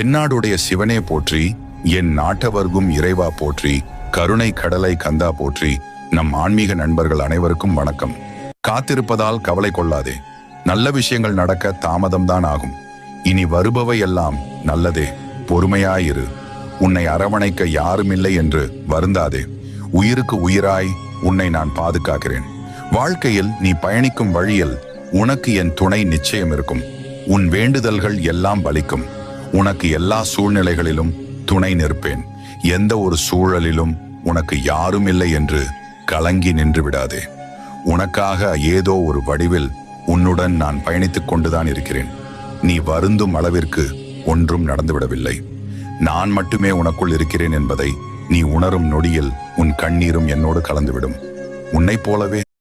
தென்னாடுடைய சிவனே போற்றி, என் நாட்டவர்க்கும் இறைவா போற்றி, கருணை கடலை கந்தா போற்றி. நம் ஆன்மீக நண்பர்கள் அனைவருக்கும் வணக்கம். காத்திருப்பதால் கவலை கொள்ளாதே. நல்ல விஷயங்கள் நடக்க தாமதம்தான் ஆகும். இனி வருபவை எல்லாம் நல்லதே. பொறுமையாயிரு. உன்னை அரவணைக்க யாருமில்லை என்று வருந்தாதே. உயிருக்கு உயிராய் உன்னை நான் பாதுகாக்கிறேன். வாழ்க்கையில் நீ பயணிக்கும் வழியில் உனக்கு என் துணை நிச்சயம் இருக்கும். உன் வேண்டுதல்கள் எல்லாம் பலிக்கும். உனக்கு எல்லா சூழ்நிலைகளிலும் துணை நிற்பேன். எந்த ஒரு சூழலிலும் உனக்கு யாரும் இல்லை என்று கலங்கி நின்று விடாதே. உனக்காக ஏதோ ஒரு வடிவில் உன்னுடன் நான் பயணித்துக் கொண்டுதான் இருக்கிறேன். நீ வருந்தும் அளவிற்கு ஒன்றும் நடந்துவிடவில்லை. நான் மட்டுமே உனக்குள் இருக்கிறேன் என்பதை நீ உணரும் நொடியில் உன் கண்ணீரும் என்னோடு கலந்துவிடும். உன்னைப் போலவே